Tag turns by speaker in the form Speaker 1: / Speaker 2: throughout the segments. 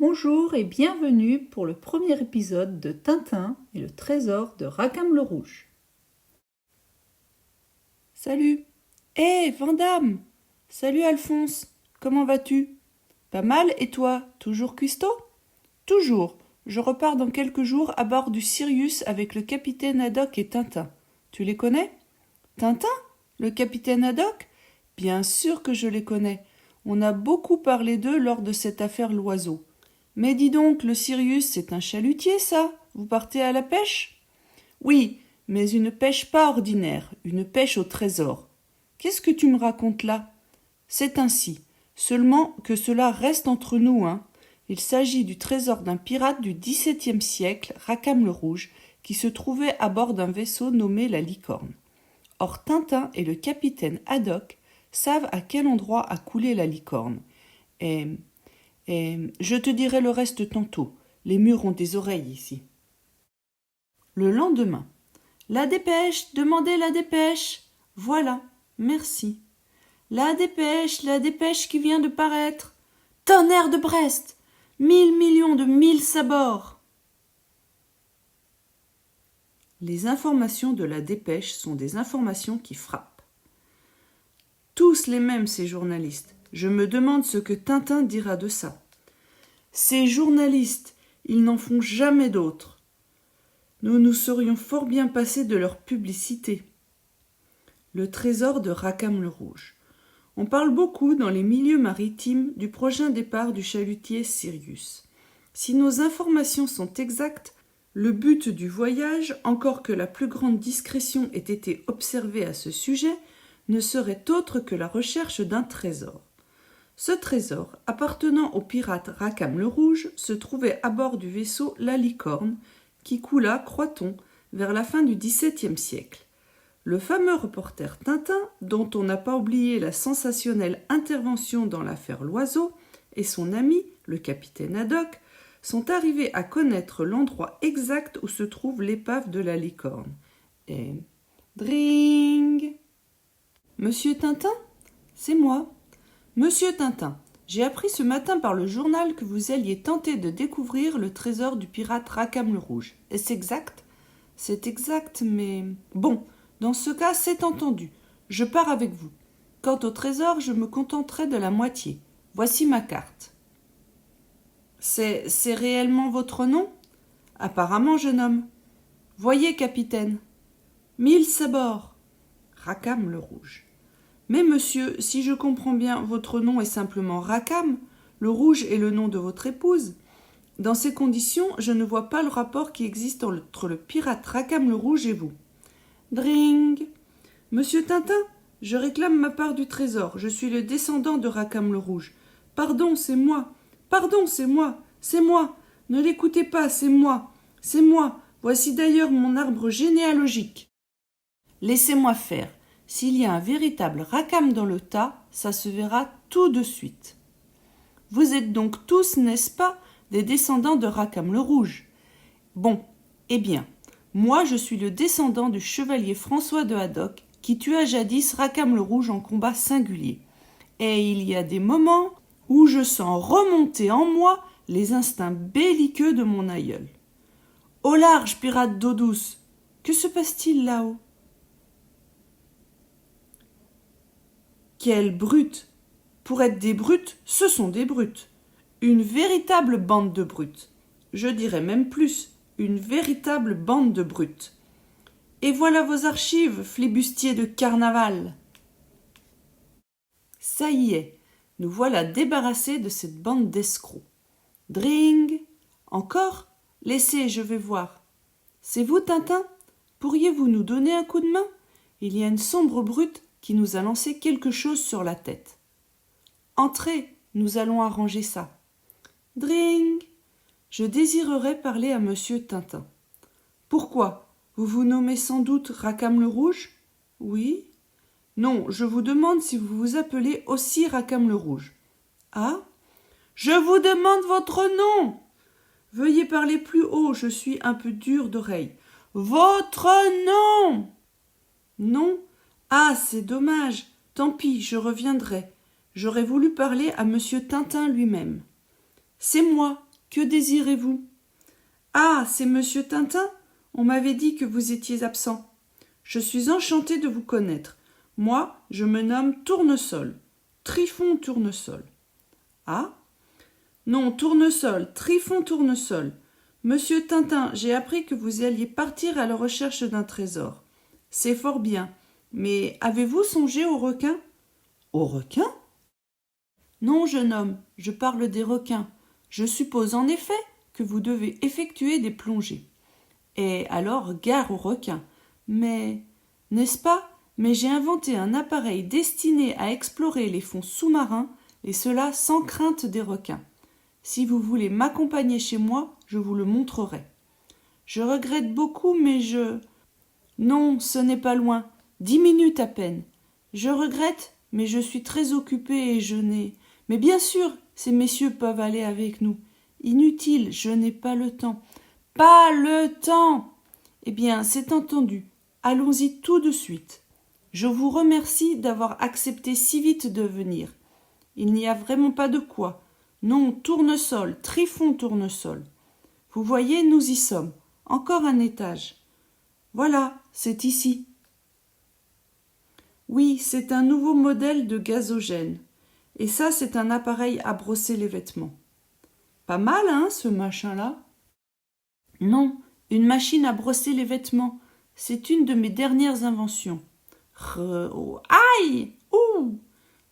Speaker 1: Bonjour et bienvenue pour le premier épisode de Tintin et le trésor de Rackham le Rouge.
Speaker 2: Salut. Hé, Vandame. Salut Alphonse. Comment vas-tu? Pas mal, et toi? Toujours cuistot? Toujours. Je repars dans quelques jours à bord du Sirius avec le capitaine Haddock et Tintin. Tu les connais? Tintin? Le capitaine Haddock? Bien sûr que je les connais. On a beaucoup parlé d'eux lors de cette affaire Loiseau. Mais dis donc, le Sirius, c'est un chalutier, ça? Vous partez à la pêche? Oui, mais une pêche pas ordinaire, une pêche au trésor. Qu'est-ce que tu me racontes là? C'est ainsi, seulement que cela reste entre nous, hein. Il s'agit du trésor d'un pirate du XVIIe siècle, Rackham le Rouge, qui se trouvait à bord d'un vaisseau nommé la Licorne. Or Tintin et le capitaine Haddock savent à quel endroit a coulé la Licorne. Et je te dirai le reste tantôt. Les murs ont des oreilles ici. Le lendemain. La dépêche, demandez la dépêche. Voilà, merci. La dépêche qui vient de paraître. Tonnerre de Brest, 1 000 millions de 1000 sabords. Les informations de la dépêche sont des informations qui frappent. Tous les mêmes, ces journalistes. Je me demande ce que Tintin dira de ça. Ces journalistes, ils n'en font jamais d'autres. Nous nous serions fort bien passés de leur publicité. Le trésor de Rackham le Rouge. On parle beaucoup dans les milieux maritimes du prochain départ du chalutier Sirius. Si nos informations sont exactes, le but du voyage, encore que la plus grande discrétion ait été observée à ce sujet, ne serait autre que la recherche d'un trésor. Ce trésor, appartenant au pirate Rackham le Rouge, se trouvait à bord du vaisseau La Licorne, qui coula, croit-on, vers la fin du XVIIe siècle. Le fameux reporter Tintin, dont on n'a pas oublié la sensationnelle intervention dans l'affaire Loiseau, et son ami, le capitaine Haddock, sont arrivés à connaître l'endroit exact où se trouve l'épave de la Licorne. Et... Dring! Monsieur Tintin? C'est moi. Monsieur Tintin, j'ai appris ce matin par le journal que vous alliez tenter de découvrir le trésor du pirate Rackham le Rouge. Est-ce exact? C'est exact, mais... Bon, dans ce cas, c'est entendu. Je pars avec vous. Quant au trésor, je me contenterai de la moitié. Voici ma carte. C'est réellement votre nom? Apparemment, jeune homme. Voyez, capitaine. 1000 sabords. Rackham le Rouge. Mais monsieur, si je comprends bien, votre nom est simplement Rackham. Le rouge est le nom de votre épouse. Dans ces conditions, je ne vois pas le rapport qui existe entre le pirate Rackham le Rouge et vous. Dring! Monsieur Tintin, je réclame ma part du trésor. Je suis le descendant de Rackham le Rouge. Pardon, c'est moi. Pardon, c'est moi. C'est moi. Ne l'écoutez pas, c'est moi. C'est moi. Voici d'ailleurs mon arbre généalogique. Laissez-moi faire. S'il y a un véritable Rackham dans le tas, ça se verra tout de suite. Vous êtes donc tous, n'est-ce pas, des descendants de Rackham le Rouge? Bon, eh bien, moi je suis le descendant du chevalier François de Haddock, qui tua jadis Rackham le Rouge en combat singulier. Et il y a des moments où je sens remonter en moi les instincts belliqueux de mon aïeul. Au large, pirate d'eau douce! Que se passe-t-il là-haut? Quelle brute! Pour être des brutes, ce sont des brutes. Une véritable bande de brutes. Je dirais même plus, une véritable bande de brutes. Et voilà vos archives, flibustiers de carnaval. Ça y est, nous voilà débarrassés de cette bande d'escrocs. Dring! Encore? Laissez, je vais voir. C'est vous, Tintin? Pourriez-vous nous donner un coup de main? Il y a une sombre brute qui nous a lancé quelque chose sur la tête. Entrez, nous allons arranger ça. Dring! Je désirerais parler à monsieur Tintin. Pourquoi? Vous vous nommez sans doute Rackham le Rouge? Oui. Non, je vous demande si vous vous appelez aussi Rackham le Rouge. Ah? Je vous demande votre nom! Veuillez parler plus haut, je suis un peu dur d'oreille. Votre nom! Non? Ah, c'est dommage. Tant pis, je reviendrai. J'aurais voulu parler à monsieur Tintin lui-même. C'est moi, Que désirez-vous ? Ah, c'est monsieur Tintin ? On m'avait dit que vous étiez absent. Je suis enchantée de vous connaître. Moi, je me nomme Tournesol. Trifon Tournesol. Ah ? Non, Tournesol, Trifon Tournesol. Monsieur Tintin, j'ai appris que vous alliez partir à la recherche d'un trésor. C'est fort bien. Mais avez-vous songé aux requins ? Aux requins ? Non, jeune homme, je parle des requins. Je suppose en effet que vous devez effectuer des plongées. Et alors, gare aux requins. Mais, n'est-ce pas ? Mais j'ai inventé un appareil destiné à explorer les fonds sous-marins, et cela sans crainte des requins. Si vous voulez m'accompagner chez moi, je vous le montrerai. Je regrette beaucoup, mais je... Non, ce n'est pas loin. 10 minutes à peine. Je regrette, mais je suis très occupée et je n'ai... Mais bien sûr, ces messieurs peuvent aller avec nous. Inutile, je n'ai pas le temps. Pas le temps ! Eh bien, c'est entendu. Allons-y tout de suite. Je vous remercie d'avoir accepté si vite de venir. Il n'y a vraiment pas de quoi. Non, Tournesol, Trifon Tournesol. Vous voyez, nous y sommes. Encore un étage. Voilà, c'est ici. Oui, c'est un nouveau modèle de gazogène. Et ça, c'est un appareil à brosser les vêtements. Pas mal, hein, ce machin-là ? Non, une machine à brosser les vêtements. C'est une de mes dernières inventions. Aïe ! Ouh !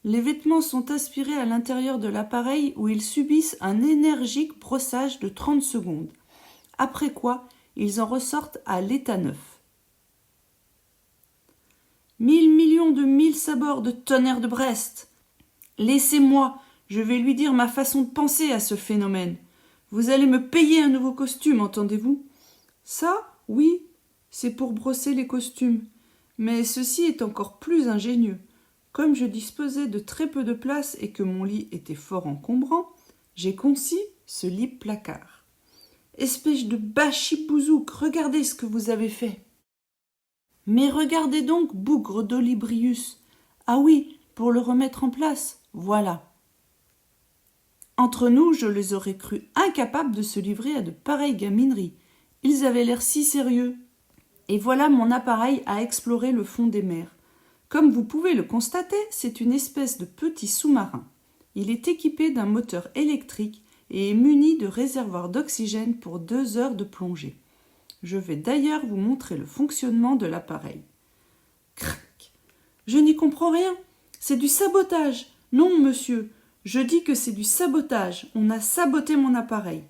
Speaker 2: Les vêtements sont aspirés à l'intérieur de l'appareil où ils subissent un énergique brossage de 30 secondes. Après quoi, ils en ressortent à l'état neuf. 1000 millions de 1000 sabords de tonnerre de Brest. Laissez-moi, je vais lui dire ma façon de penser à ce phénomène. Vous allez me payer un nouveau costume, entendez-vous ? Ça, oui, c'est pour brosser les costumes. Mais ceci est encore plus ingénieux. Comme je disposais de très peu de place et que mon lit était fort encombrant, j'ai conçu ce lit-placard. Espèce de bachibouzouk, regardez ce que vous avez fait. Mais regardez donc, bougre d'Olibrius. Ah oui, pour le remettre en place, voilà. Entre nous, je les aurais crus incapables de se livrer à de pareilles gamineries. Ils avaient l'air si sérieux. Et voilà mon appareil à explorer le fond des mers. Comme vous pouvez le constater, c'est une espèce de petit sous-marin. Il est équipé d'un moteur électrique et est muni de réservoirs d'oxygène pour 2 heures de plongée. Je vais d'ailleurs vous montrer le fonctionnement de l'appareil. Crac ! Je n'y comprends rien. C'est du sabotage. Non, monsieur, je dis que c'est du sabotage. On a saboté mon appareil.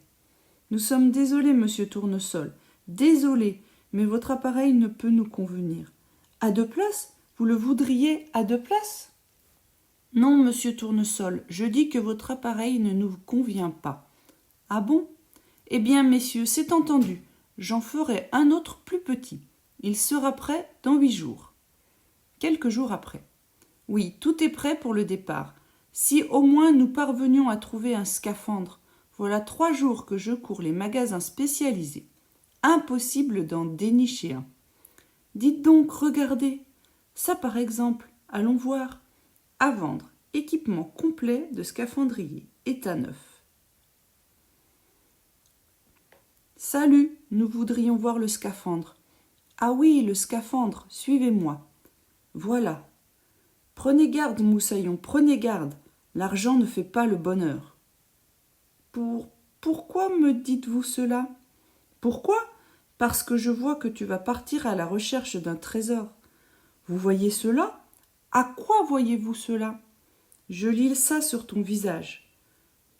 Speaker 2: Nous sommes désolés, monsieur Tournesol. Désolés, mais votre appareil ne peut nous convenir. À 2 places ? Vous le voudriez à 2 places ? Non, monsieur Tournesol, je dis que votre appareil ne nous convient pas. Ah bon ? Eh bien, messieurs, c'est entendu. J'en ferai un autre plus petit. Il sera prêt dans 8 jours. Quelques jours après. Oui, tout est prêt pour le départ. Si au moins nous parvenions à trouver un scaphandre, voilà 3 jours que je cours les magasins spécialisés. Impossible d'en dénicher un. Dites donc, regardez. Ça, par exemple, allons voir. À vendre, équipement complet de scaphandrier, état neuf. Salut, nous voudrions voir le scaphandre. Ah oui, le scaphandre, suivez-moi. Voilà. Prenez garde, moussaillon, prenez garde. L'argent ne fait pas le bonheur. Pourquoi me dites-vous cela ? Pourquoi ? Parce que je vois que tu vas partir à la recherche d'un trésor. Vous voyez cela ? À quoi voyez-vous cela ? Je lis ça sur ton visage.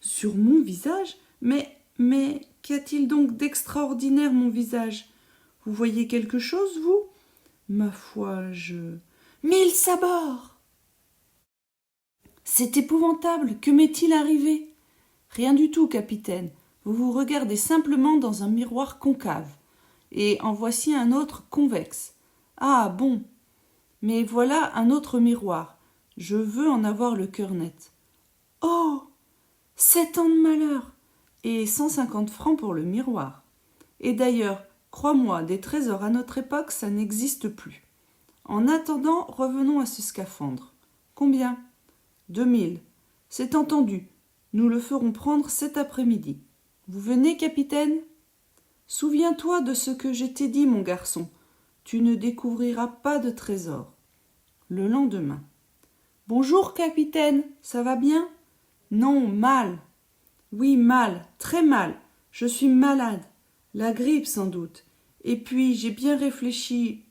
Speaker 2: Sur mon visage ? Mais qu'y-a-t-il donc d'extraordinaire, mon visage ? Vous voyez quelque chose, vous ? Ma foi, 1000 sabords ! C'est épouvantable. Que m'est-il arrivé ? Rien du tout, capitaine. Vous vous regardez simplement dans un miroir concave. Et en voici un autre convexe. Ah, bon. Mais voilà un autre miroir. Je veux en avoir le cœur net. Oh ! 7 ans de malheur ! Et 150 francs pour le miroir. Et d'ailleurs, crois-moi, des trésors à notre époque, ça n'existe plus. En attendant, revenons à ce scaphandre. Combien ? 2000. C'est entendu. Nous le ferons prendre cet après-midi. Vous venez, capitaine? Souviens-toi de ce que je t'ai dit, mon garçon. Tu ne découvriras pas de trésor. Le lendemain. Bonjour, capitaine, ça va bien? Non, mal. Oui, mal, très mal. Je suis malade. La grippe, sans doute. Et puis, j'ai bien réfléchi.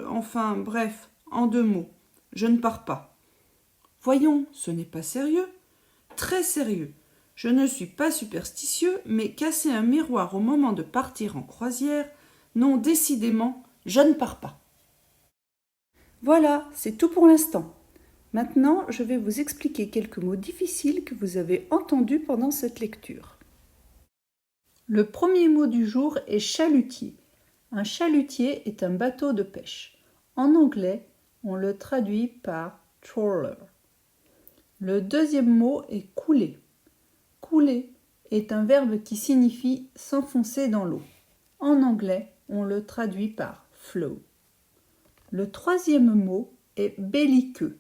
Speaker 2: Enfin, bref, en 2 mots. Je ne pars pas. Voyons, ce n'est pas sérieux. Très sérieux. Je ne suis pas superstitieux, mais casser un miroir au moment de partir en croisière, non, décidément, je ne pars pas. Voilà, c'est tout pour l'instant. Maintenant, je vais vous expliquer quelques mots difficiles que vous avez entendus pendant cette lecture.
Speaker 1: Le premier mot du jour est chalutier. Un chalutier est un bateau de pêche. En anglais, on le traduit par trawler. Le deuxième mot est couler. Couler est un verbe qui signifie s'enfoncer dans l'eau. En anglais, on le traduit par flow. Le troisième mot est belliqueux.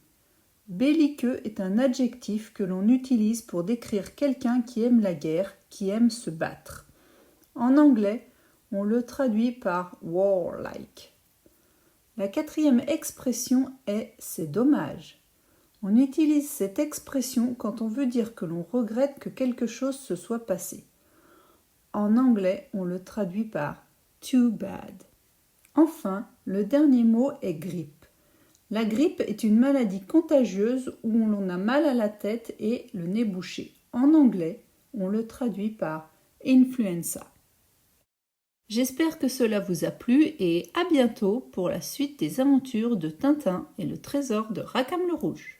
Speaker 1: Belliqueux est un adjectif que l'on utilise pour décrire quelqu'un qui aime la guerre, qui aime se battre. En anglais, on le traduit par warlike. La quatrième expression est « c'est dommage ». On utilise cette expression quand on veut dire que l'on regrette que quelque chose se soit passé. En anglais, on le traduit par « too bad ». Enfin, le dernier mot est grippe. La grippe est une maladie contagieuse où l'on a mal à la tête et le nez bouché. En anglais, on le traduit par « influenza ». J'espère que cela vous a plu et à bientôt pour la suite des aventures de Tintin et le trésor de Rackham le Rouge.